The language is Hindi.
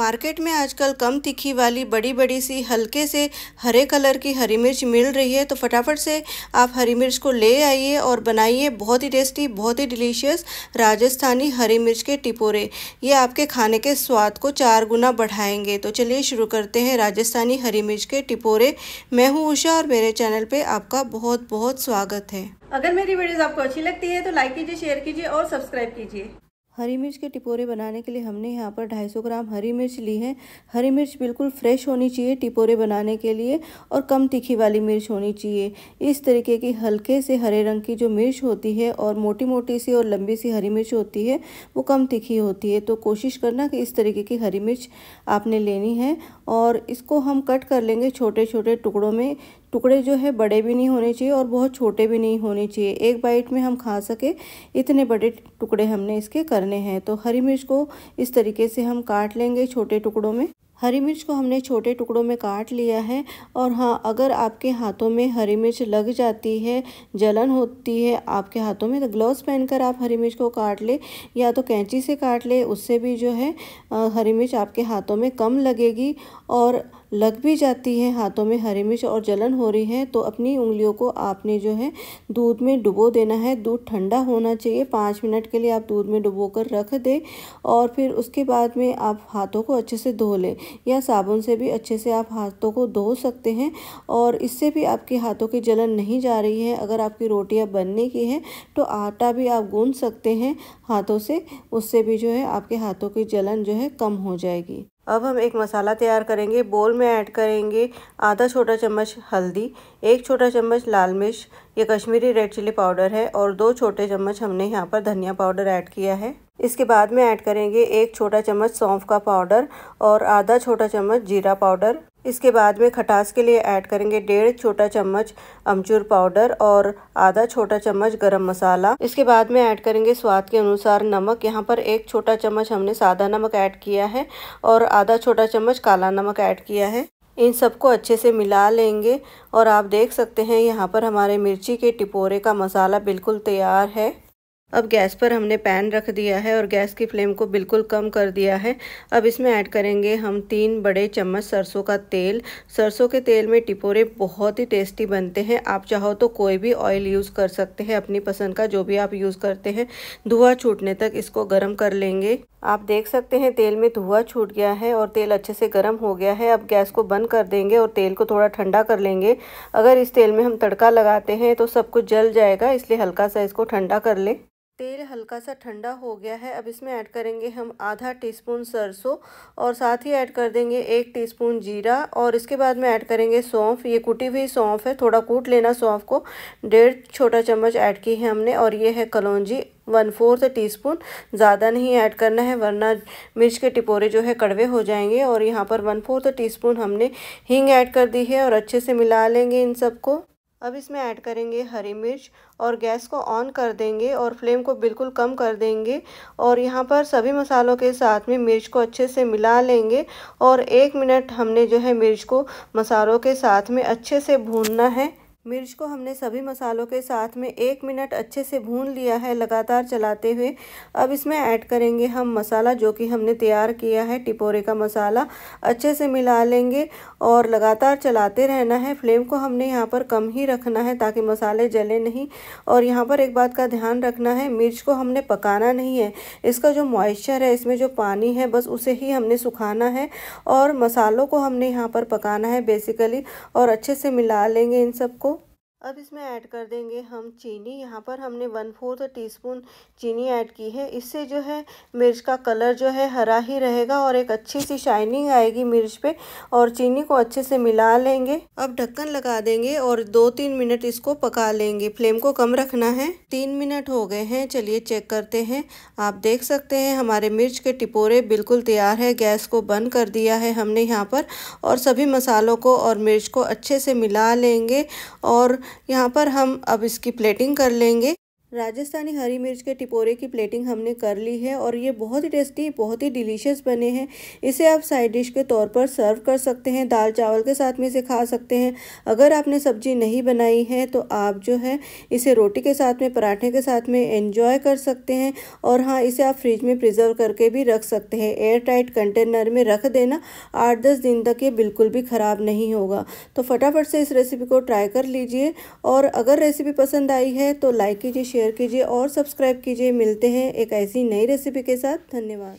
मार्केट में आजकल कम तीखी वाली बड़ी बड़ी सी हल्के से हरे कलर की हरी मिर्च मिल रही है, तो फटाफट से आप हरी मिर्च को ले आइए और बनाइए बहुत ही टेस्टी, बहुत ही डिलीशियस राजस्थानी हरी मिर्च के टिपोरे। ये आपके खाने के स्वाद को 4 गुना बढ़ाएंगे। तो चलिए शुरू करते हैं राजस्थानी हरी मिर्च के टिपोरे। मैं हूँ उषा और मेरे चैनल पे आपका बहुत बहुत स्वागत है। अगर मेरी वीडियोस आपको अच्छी लगती है तो लाइक कीजिए, शेयर कीजिए और सब्सक्राइब कीजिए। हरी मिर्च के टिपोरे बनाने के लिए हमने यहाँ पर 250 ग्राम हरी मिर्च ली है। हरी मिर्च बिल्कुल फ्रेश होनी चाहिए टिपोरे बनाने के लिए, और कम तीखी वाली मिर्च होनी चाहिए। इस तरीके की हल्के से हरे रंग की जो मिर्च होती है और मोटी मोटी सी और लंबी सी हरी मिर्च होती है वो कम तीखी होती है। तो कोशिश करना कि इस तरीके की हरी मिर्च आपने लेनी है और इसको हम कट कर लेंगे छोटे छोटे टुकड़ों में। टुकड़े जो है बड़े भी नहीं होने चाहिए और बहुत छोटे भी नहीं होने चाहिए, एक बाइट में हम खा सके इतने बड़े टुकड़े हमने इसके करने हैं। तो हरी मिर्च को इस तरीके से हम काट लेंगे छोटे टुकड़ों में। हरी मिर्च को हमने छोटे टुकड़ों में काट लिया है। और हाँ, अगर आपके हाथों में हरी मिर्च लग जाती है, जलन होती है आपके हाथों में, तो ग्लव्स पहनकर आप हरी मिर्च को काट ले या तो कैंची से काट ले। उससे भी जो है हरी मिर्च आपके हाथों में कम लगेगी। और लग भी जाती है हाथों में हरी मिर्च और जलन हो रही है तो अपनी उंगलियों को आपने जो है दूध में डुबो देना है। दूध ठंडा होना चाहिए, 5 मिनट के लिए आप दूध में डुबो कर रख दें और फिर उसके बाद में आप हाथों को अच्छे से धो लें, या साबुन से भी अच्छे से आप हाथों को धो सकते हैं। और इससे भी आपके हाथों की जलन नहीं जा रही है। अगर आपकी रोटियां बनने की है तो आटा भी आप गूंथ सकते हैं हाथों से, उससे भी जो है आपके हाथों की जलन जो है कम हो जाएगी। अब हम एक मसाला तैयार करेंगे। बोल में ऐड करेंगे आधा छोटा चम्मच हल्दी, 1 छोटा चम्मच लाल मिर्च, ये कश्मीरी रेड चिली पाउडर है, और 2 छोटे चम्मच हमने यहाँ पर धनिया पाउडर ऐड किया है। इसके बाद में ऐड करेंगे 1 छोटा चम्मच सौंफ का पाउडर और आधा छोटा चम्मच जीरा पाउडर। इसके बाद में खटास के लिए ऐड करेंगे 1.5 छोटा चम्मच अमचूर पाउडर और आधा छोटा चम्मच गरम मसाला। इसके बाद में ऐड करेंगे स्वाद के अनुसार नमक। यहाँ पर 1 छोटा चम्मच हमने सादा नमक ऐड किया है और आधा छोटा चम्मच काला नमक ऐड किया है। इन सबको अच्छे से मिला लेंगे और आप देख सकते हैं यहाँ पर हमारे मिर्ची के टिपोरे का मसाला बिल्कुल तैयार है। अब गैस पर हमने पैन रख दिया है और गैस की फ्लेम को बिल्कुल कम कर दिया है। अब इसमें ऐड करेंगे हम 3 बड़े चम्मच सरसों का तेल। सरसों के तेल में टिपोरे बहुत ही टेस्टी बनते हैं। आप चाहो तो कोई भी ऑयल यूज़ कर सकते हैं, अपनी पसंद का जो भी आप यूज़ करते हैं। धुआं छूटने तक इसको गर्म कर लेंगे। आप देख सकते हैं तेल में धुआं छूट गया है और तेल अच्छे से गर्म हो गया है। अब गैस को बंद कर देंगे और तेल को थोड़ा ठंडा कर लेंगे। अगर इस तेल में हम तड़का लगाते हैं तो सब कुछ जल जाएगा, इसलिए हल्का सा इसको ठंडा कर लें। तेल हल्का सा ठंडा हो गया है। अब इसमें ऐड करेंगे हम आधा टीस्पून सरसों और साथ ही ऐड कर देंगे 1 टीस्पून जीरा, और इसके बाद में ऐड करेंगे सौंफ। ये कुटी हुई सौंफ है, थोड़ा कूट लेना सौंफ को। 1.5 छोटा चम्मच ऐड की है हमने। और ये है कलौंजी 1/4 टीस्पून, ज़्यादा नहीं ऐड करना है वरना मिर्च के टिपोरे जो है कड़वे हो जाएंगे। और यहाँ पर 1/4 टीस्पून हमने हींग ऐड कर दी है और अच्छे से मिला लेंगे इन सबको। अब इसमें ऐड करेंगे हरी मिर्च और गैस को ऑन कर देंगे और फ्लेम को बिल्कुल कम कर देंगे। और यहाँ पर सभी मसालों के साथ में मिर्च को अच्छे से मिला लेंगे और 1 मिनट हमने जो है मिर्च को मसालों के साथ में अच्छे से भूनना है। मिर्च को हमने सभी मसालों के साथ में 1 मिनट अच्छे से भून लिया है लगातार चलाते हुए। अब इसमें ऐड करेंगे हम मसाला जो कि हमने तैयार किया है, टिपोरे का मसाला। अच्छे से मिला लेंगे और लगातार चलाते रहना है। फ्लेम को हमने यहाँ पर कम ही रखना है ताकि मसाले जले नहीं। और यहाँ पर एक बात का ध्यान रखना है, मिर्च को हमने पकाना नहीं है। इसका जो मॉइस्चर है, इसमें जो पानी है, बस उसे ही हमने सुखाना है और मसालों को हमने यहाँ पर पकाना है बेसिकली। और अच्छे से मिला लेंगे इन सबको। अब इसमें ऐड कर देंगे हम चीनी। यहाँ पर हमने 1/4 टीस्पून चीनी ऐड की है। इससे जो है मिर्च का कलर जो है हरा ही रहेगा और एक अच्छी सी शाइनिंग आएगी मिर्च पे। और चीनी को अच्छे से मिला लेंगे। अब ढक्कन लगा देंगे और 2-3 मिनट इसको पका लेंगे। फ्लेम को कम रखना है। 3 मिनट हो गए हैं, चलिए चेक करते हैं। आप देख सकते हैं हमारे मिर्च के टिपोरे बिल्कुल तैयार है। गैस को बंद कर दिया है हमने यहाँ पर और सभी मसालों को और मिर्च को अच्छे से मिला लेंगे। और यहाँ पर हम अब इसकी प्लेटिंग कर लेंगे। राजस्थानी हरी मिर्च के टिपोरे की प्लेटिंग हमने कर ली है और ये बहुत ही टेस्टी, बहुत ही डिलीशियस बने हैं। इसे आप साइड डिश के तौर पर सर्व कर सकते हैं, दाल चावल के साथ में इसे खा सकते हैं। अगर आपने सब्जी नहीं बनाई है तो आप जो है इसे रोटी के साथ में, पराठे के साथ में एंजॉय कर सकते हैं। और हाँ, इसे आप फ्रिज में प्रिजर्व करके भी रख सकते हैं। एयर टाइट कंटेनर में रख देना, 8-10 दिन तक ये बिल्कुल भी ख़राब नहीं होगा। तो फटाफट से इस रेसिपी को ट्राई कर लीजिए और अगर रेसिपी पसंद आई है तो लाइक कीजिए, शेयर कीजिए और सब्सक्राइब कीजिए। मिलते हैं एक ऐसी नई रेसिपी के साथ। धन्यवाद।